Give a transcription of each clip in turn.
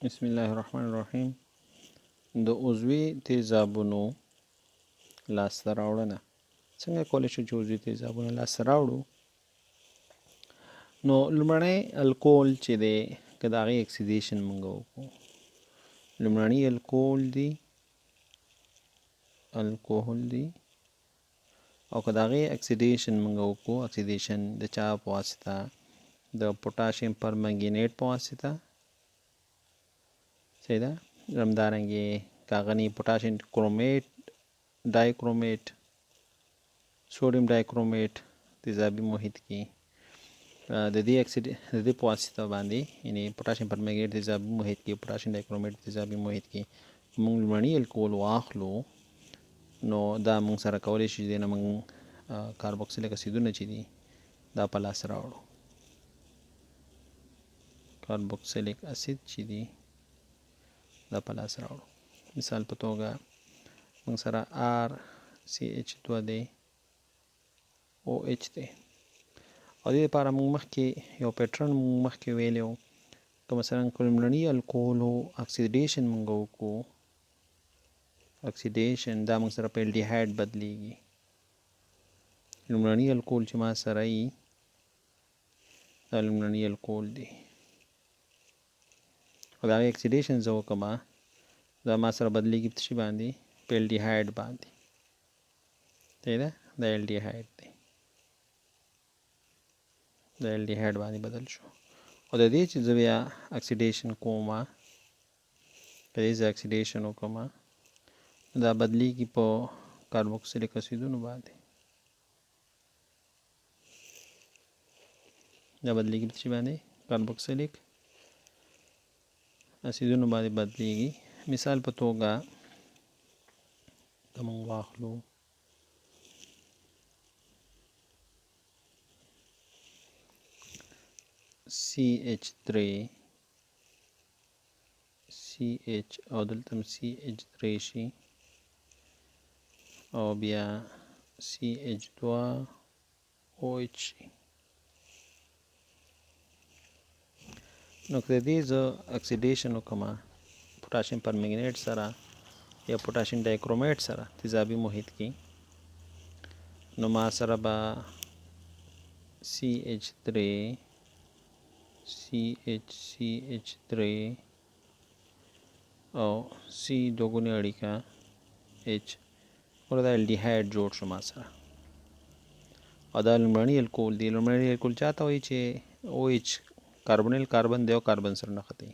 بسم الله الرحمن الرحیم. د عضوي تیزابونو لاسته راوړنه. څنګه کولی شو چې عضوي تیزابونه لاسته راوړو؟ نو لومړنی الکول چې دی که د هغې اکسیدیشن موږ وکړو، لومړني الکول دی الکوهل دی، او که د هغې اکسیدیشن موږ وکړو، اکسیدیشن د چا په واسطه؟ د پوټاشیم پرمنګنیټ په واسطه. صحیح ده. همدارنګې که هغه نه پوټاشیم کرومیټ، ډای کرومیټ، سوډیم ډای کرومیټ تیزابي محیط کې د دې په واسطه باندې، یعنې پوټاشیم پرمنګنیټ تیزابي محیط کې، پوټاشیم ډای کرومیټ تیزابي محیط کې موږ لومړني الکول واخلو، نو دا موږ سره کولی شي چې دې نه موږ کاربوکسیلیک اسیدونه چې دي دا په لاس راوړو. کاربوکسیلیک اسید چې دي دا په لاس راوړو. مثال په توګه موږ سره RCH2 دی، OH دی، او دې لپاره موږ مخکې یو پیټرن موږ مخکې ویلی و. که مثلا که لومړني الکولو اکسیډیشن موږ وکړو، اکسیډیشن دا موږ سره په الډیهایډ بدلیږي. لومړني الکول چې ما سره یي دا لومړني الکول دی، او د هغې اکسیډیشن زه وکړم، دا ما سره بدلیږي په څه باندې؟ په الډیهایډ باندې. صحیح ده. دا الډیهایډ دی، د الډیهایډ باندې بدل شو. او د دې چې زه بیا اکسیډیشن کوم، که دې زه اکسیډیشن وکړم، دا بدلیږي په کاربوکسیلیک اسیدونو باندې. دا بدلیږي په څه باندې؟ کاربوکسیلیک اسیدونو باندې بدلیږي. مثال په توګه که موږ واخلو CH3 CH او دلته CH3 شي، او بیا CH2 OH شي. نو که د دې زه اکسیډیشن وکړم پوټاشیم پرمنګنیټ سره یا پوټاشیم ډای کرومیټ سره تیزابي محیط کې، نو ما سره به CH3 CH3 او C دوګونې اړیکه H، ګوره دا الډیهایډ جوړ شو ما سره، او دا لومړني الکول دی. لومړني الکول چا ته وایي چې OH کاربونیل کاربن دی او کاربن سره نښتي.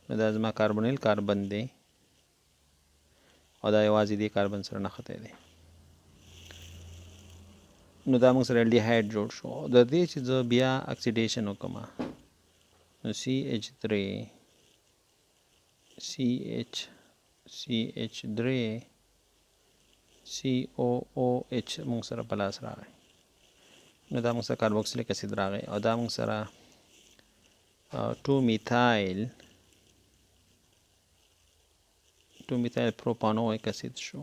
نو دا زما کاربونیل کاربن دی، او دا یوازې دې کاربن سره نښتی دی. نو دا موږ سره الډیهایډ جوړ شو. د دې چې زه بیا اکسیډیشن وکړم، نو CH3 COOH موږ سره په لاس راغی. نو دا موږ سره کاربوکسیلیک اسید راغی، او دا موږ سره 2 میتایل پروپانویک اسید شو،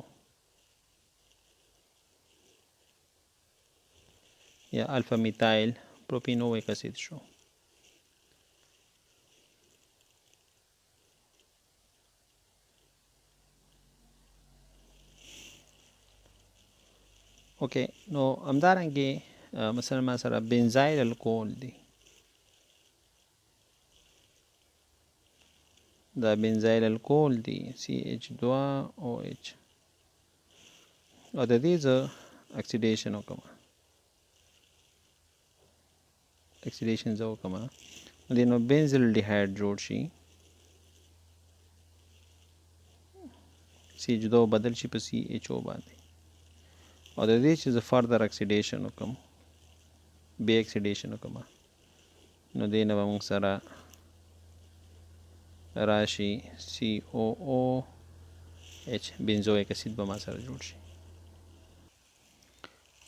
یا الفا میتایل پروپینویک اسید شو. اوکې، نو همدارنګې مثلا ما سره بنزایل الکول دی، دا بنزایل الکول دی CH2OH، او د دې زه اکسیډیشن وکړم، اکسیډیشن زه وکړم، نو دې نو بنزل الډیهایډ جوړ شي، CH2 بدل شي په CHO باندې. او د دې چې زه فردر اکسیډیشن وکړم، بیا اکسیډیشن وکړم، نو دې نه به موږ سره راشي COOH بنزویک اسید به ما سره جوړ شي.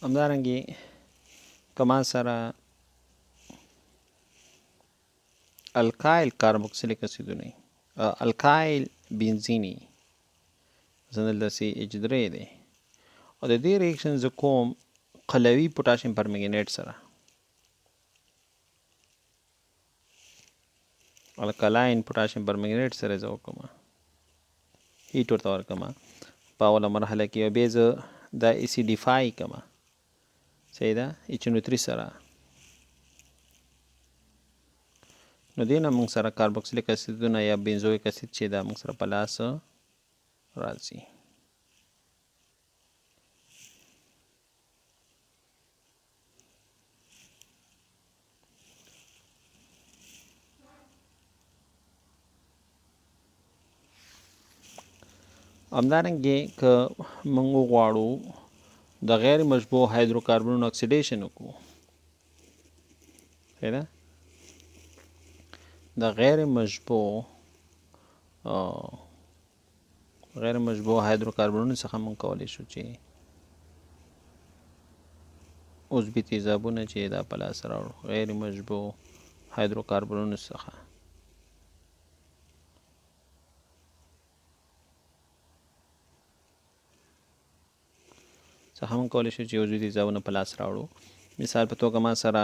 همدارنګې که ما سره الکایل کاربوکسیلیک اسیدونه، الکایل بنزینی، مثلا دلته CH3 دی، او د دې ریاکشن زه کوم قلوي پوټاشیم پرمنګنیټ سره، الکلاین پوټاشیم پرمنګنیټ سره زه وکړم هیټ ورته ورکړم په اوله مرحله کې، او بیا زه دا اسیډیفای کړم، صحیح ده، H3 سره. نو دې نه موږ سره کاربوکسیلیک اسیدونه یا بنزویک اسید چې دا موږ سره په لاس راځي. همدارنګې که موږ وغواړو د غیر مشبوع هایدروکاربنونو اکسیډیشن وکړو، صحیح ده، د غیر مشبوع هایدروکاربنونو څخه موږ کولی شو چې عضوي تیزابونه چې دا په لاس راوړو، غیر مشبوع هایدروکاربنونو څخه. هم کولی شو چې عضوي تیزابونه په لاس راوړو. مثال په توګه ما سره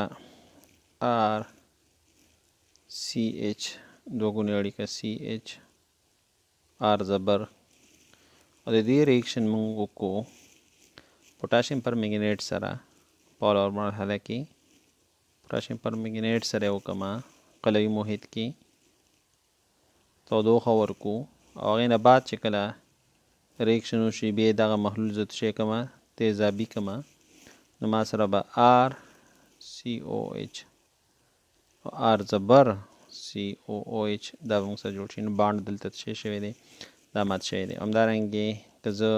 RCH دوه ګونې اړیکه CH R زبر، او د دې ریاکشن موږ وکړو پوټاشیم پرمنګنیټ سره په اول مرحله کې، پوټاشیم پرمنګنیټ سره یې وکړم قلوي محیط کې، تودوخه ورکو، او هغې نه بعد چې کله ریاکشن وشي بیا دغه محلول زه څه کوم تیزابي کما، نو ما سره به RCOH او R زبر COOH دا به موږ سره جوړ شي. نو بانډ دلته څه شوی دی، دا مات شوی دی. همدارنګې که زه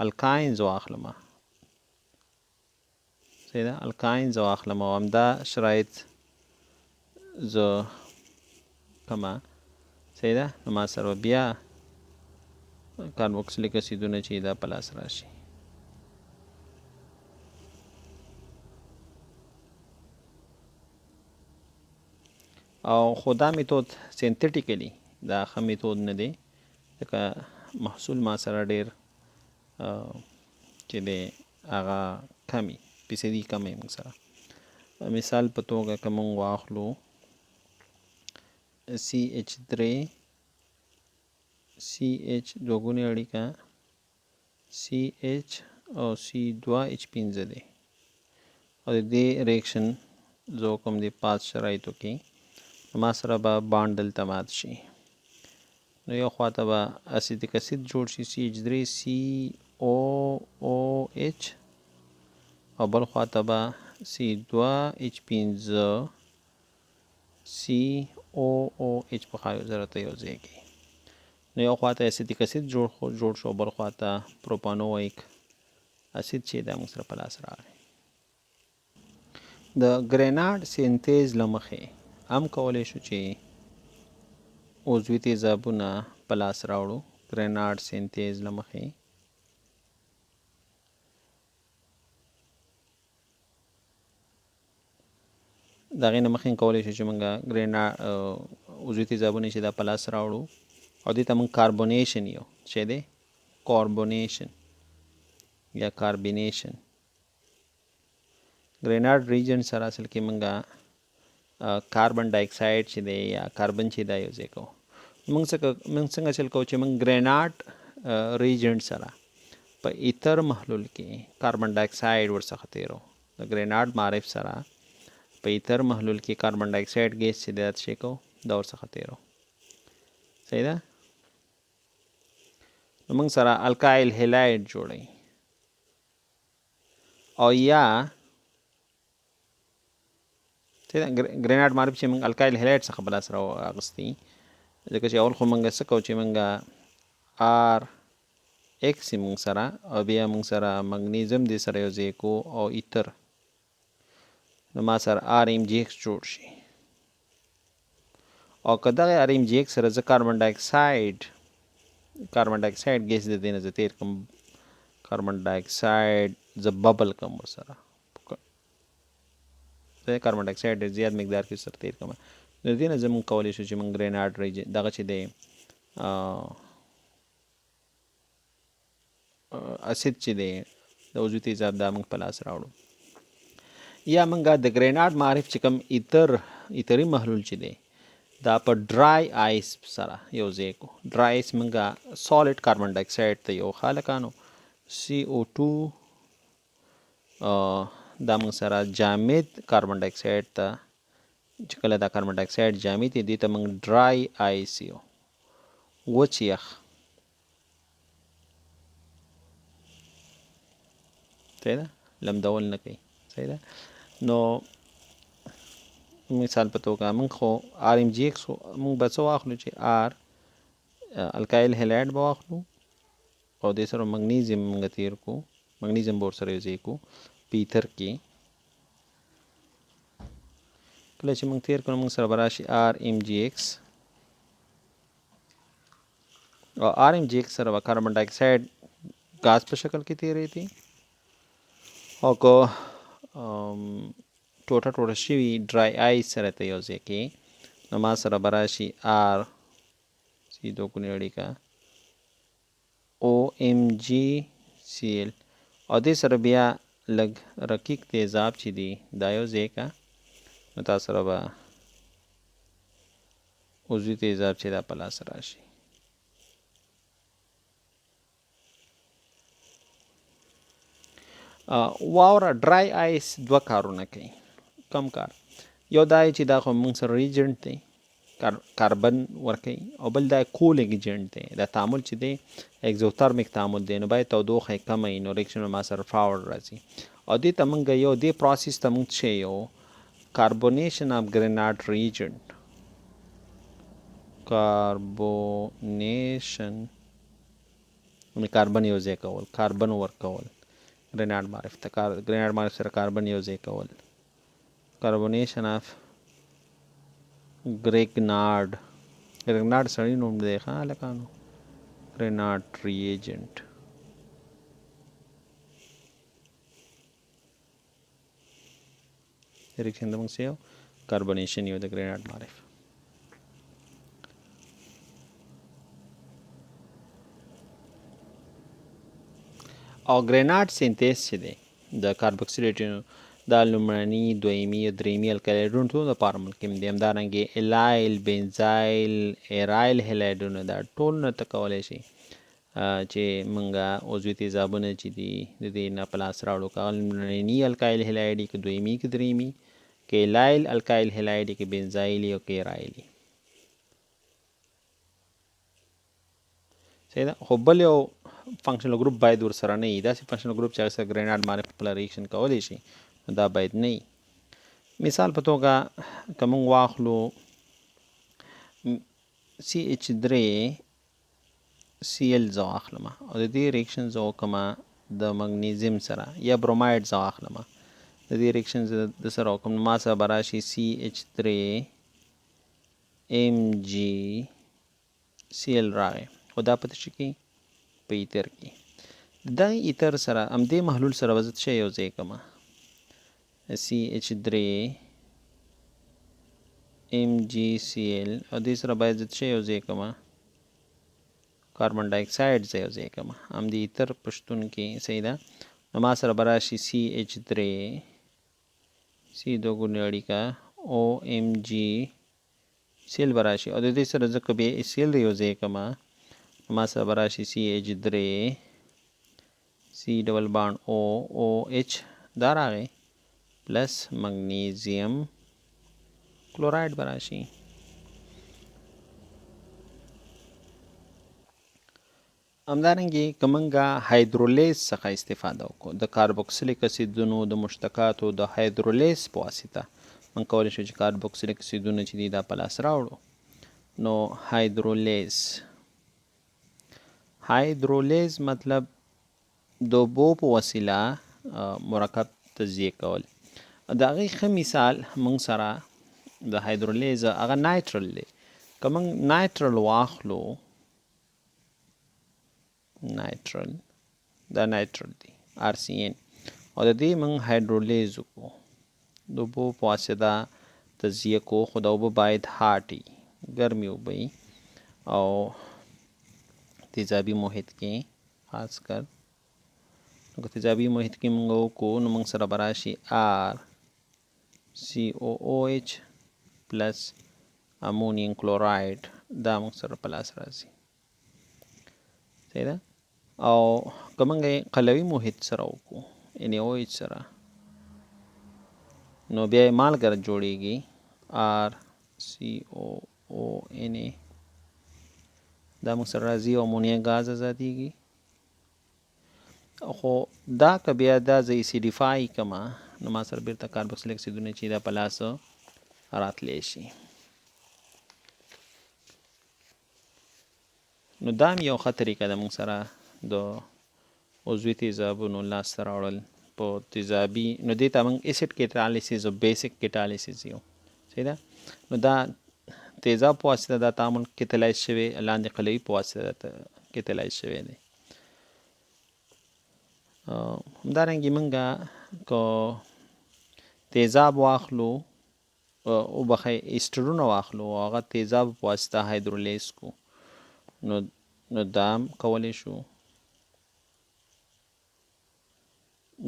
الکاینز واخلم، صحیح ده، الکاینز واخلم او همدا شرایط زه کما، صحیح ده، نو ما سره بیا کاربوکسیلیک اسیدونه چې دا په لاس راشي. او خو دا میتود سینتیټیکلی دا ښه میتود نه دی، ځکه محصول ما سره ډېر چې دی هغه کمی فیصدي کمی موږ سره. مثال په توګه که موږ واخلو CH3 CH دوه ګونې اړیکه CH او C2H5 دی، او د دې ریاکشن زه کوم د پاس شرایطو کې ما سره به بانډ دلته مات شي. نو یو خواته به اسیدیک اسید جوړ شي CH3 COOH، او بل خواته به C2H5 COOH په خواهی ضرورت یو ځای کې. نو یو خواته اسیدیک اسید جوړ شو، بل خواته پروپانویک اسید چې دا موږ سره په لاس راغی. د ګریناډ سینتیز له مخې هم کولی شو چې عضوي تیزابونه په لاس راوړو. ګریناډ سینتیز له مخې د هغې نه مخکې کولی شو چې موږ عضوي تیزابونه چې دا په لاس راوړو، او دې ته موږ کاربونیشن یو چې دی کاربونیشن یا کاربینیشن. ګریناډ ریجنټ سره اصل کې موږ کاربن ډای اکساید چې دی یا کاربن چې دا یو ځای کوو. موږ څنګه چل کوو چې موږ ګریناډ ریجنټ سره په ایتر محلول کې کاربن ډای اکساید ورڅخه تیرو. د ګریناډ معرف سره په ایتر محلول کې کاربن ډای اکساید ګیس چې دی څه کوو دا ورڅخه تیرو، صحیح ده. نو موږ سره الکایل هیلاید جوړوي، او یا ګریناډ معرف چې موږ الکایل هیلاید څخه په لاس راغستی، ځکه چې اول خو موږ څه کوو چې موږ RX موږ سره، او بیا موږ سره مګنیزم دې سره یو ځای کو او ایتر، نو ما سره RMGX جوړ شي. او که دغه RMGX سره زه کاربن ډای اکساید ګیس د دې نه زه تیر کړم، کاربن ډای اکساید زه ببل کړم ورسره، کاربن ډای اکساید ډېر زیات مقدار کې سره تیر کړم، د دې نه زموږ کولی شو چې موږ ګریناډ دغه چې دی اسید چې دی د عضوي تیزاب دا موږ په لاس راوړو. یا موږ د ګریناډ معرف چې کوم ایتري محلول چې دی دا په ډرای آیس سره یو ځای کو. ډرای آیس منګه سالډ کاربن ډای اکساید ته یو خالقانو CO2 دا موږ سره جامد کاربن ډای اکساید ته چې کله دا کاربن ډای اکساید جامد دي ته موږ ډرای آیس یو وچ یخ. صحیح ده لمدول نه کوي. صحیح ده. نو مثال په توګه موږ خو RMGX موږ به څه واخلو چې R الکایل هیلاید به واخلو او دې سره مګنیزیم موږ تیر کو مګنیزیم به ورسره یو ځای کو په ایتر کې. کله چې موږ تیر کړو موږ سره به راشي RMGX او RMGX سره به کاربن ډای اکساید ګاز په شکل کې تیرې دي او که ټوټه شوي ډرای آیس سره ته یو ځای کې نو ما سره به راشي C2 اړیکه OMgCl او دې سره بیا لږ رقیق تیزاب چې دي دا یو ځای کا نو تاسو سره به عضوي تیزاب چې دا په لاس راشي. واوره ډرای آیس دوه کارونه کوي. کم کار یو دا چې دا خو موږ سره ریجنټ دی کاربن ورکوي او بل دا کولینګ ایجنټ دی. دا تعامل چې دی اگزوترمیک تعامل دی نو باید تودوخه کمه وي نو ریاکشن ما سره فاورډ راځي او دې ته موږ یو دې پروسس ته موږ څه یو کاربونیشن اف ګریناډ ریجنټ کاربونیشن کاربن یو ځای کول کاربن ورکول ګریناډ معرف ته ګریناډ معرف سره کاربن یو ځای کول کاربونیشن اف ګریګناډ سړی نوم دی ښه هلکانو ګریناډ ریجنټ ریاکشن د موږ څه یو کاربونیشن یو د ګریناډ معرف. او ګریناډ سینتیز چې دی د کاربوکسیلیټونو دا لومړني دویمي او درېمي الکالایډونو ټولو لپاره ممکن دي. همدارنګې الایل بنزایل ایرایل هیلایډونه دا ټول نه ته کولی شي چې موږ عضوي تیزابونه چې دي د دې نه په لاس راوړو که هغه لومړني الکایل هیلایډ وي که دویمي که درېمي که الایل الکایل هیلایډ وي که بنزایل او که ایرایل وي. صحیح ده. خو بل یو فنکشنل ګروپ باید ورسره نه وي داسې فنکشنل ګروپ چې هغه سره ګریناډ معرف خپله ریاکشن کولی شي نو دا باید نه وي. مثال په توګه که موږ واخلو CH3Cl زه واخلم او د دې ریاکشن زه وکړم د مګنیزیم سره یا بروماید زه واخلم د دې ریاکشن زه د سره وکړم نو ما سره به راشي CH3MgCl راغی خو دا په څه کې په ایتر کې دا ایتر سره همدې محلول سره به زه څه یو ځای کړم CH3MgCl او دې سره باید زه څه یو ځای کړم کاربن ډای اکساید زه یو ځای کړم همدې ایتر په شتون کې. صحیح ده. نو ما سره به راشي CH3 C2 اړیکه OMgCl به راشي او د دې سره زه که بیا Cl یو ځای کړم ما سره به راشي CH3 C ډبل بانډ OH دا راغی پلس مګنیزیم کلوراید به راشي. همدارنګې که موږ هایدرولیز څخه استفاده وکړو د کاربوکسیلیک اسیدونو د مشتقاتو د هایدرولیز په واسطه موږ کولی شو چې کاربوکسیلیک اسیدونه چې دي دا په لاس راوړو. نو هایدرولیز مطلب د اوبو په وسیله مرکب تجزیه کول. د هغې ښه مثال موږ سره د هایدرولیز هغه نایترل دی. که موږ نایترل واخلو دا نایترل دی RCN او د دې موږ هایدرولیز وکړو د اوبو په واسطه تجزیه کو خو د اوبه باید هاټ وي ګرمې اوبه وي او تیزابي محیط کې خاص کر نو که تیزابي محیط کې موږ وکړو نو موږ سره به راشي RCOOH پلس امونیم کلوراید دا موږ سره په لاس راځي. صحیح ده. او که موږ قلوي محیط سره وکړو NaOH سره نو بیا یې مالګه جوړیږي RCOONA دا موږ سره راځي او امونیا ګاز ازادیږي. خو دا که بیا دا زه ایسیډیفای کما نو ما سره بیرته کاربوکسیلیک اسیدونه چې دا په لاس راتلی شي. نو دا هم یو ښه طریقه ده موږ سره د عضوي تیزابونو لاسته راوړل په تیزابي. نو دې ته موږ اسید کیټالیسیس او بیسیک کیټالیسیس یو. صحیح ده. نو دا تیزاب په واسطه دا تعامل کیټالایز شوی، لاندې قلوي په واسطه کیټالایز شوی دی. همدارنګې موږ که تیزاب واخلو وبخښئ ایسټرونه واخلو او هغه تیزاب په واسطه هایدرولیز کو نو دا هم کولی شو.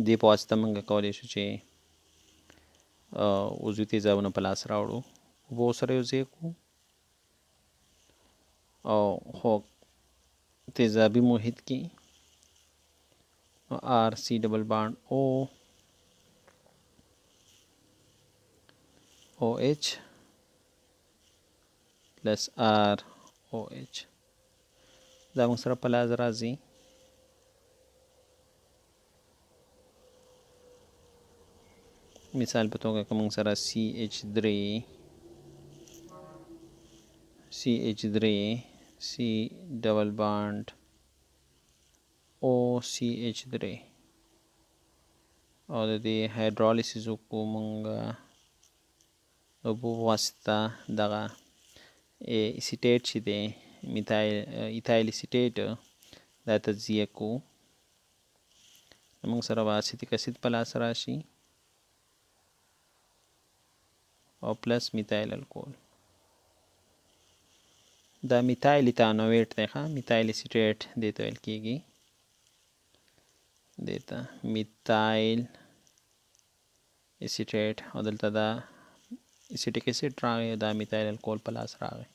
دې په واسطه موږ کولی شو چې عضوي تیزابونه په لاس راوړو، اوبه ورسره یو ځای کړو او خو تیزابي محیط کې RC ډبل بانډ OH پلس ROH دا موږ سره په لاس راځي. مثال په توګه که موږ سره CH3 C ډبل بانډ OCH3 او د دې هایدرالیسیس وکړو موږ اوبو په واسطه دغه ایسیټیټ چې دی ایتایل ایسیټیټ دا تجزیه کړو موږ سره به اسیټیک اسید په لاس راشي او پلس میتایل الکول. دا میتایل ایتانویټ دی ښه، میتایل ایسیټیټ دې ته ویل کېږي. دې ته میتایل ایسیټیټ او دلته دا ایسیټیک اسید راغی، دا میتایل الکول په لاس راغی.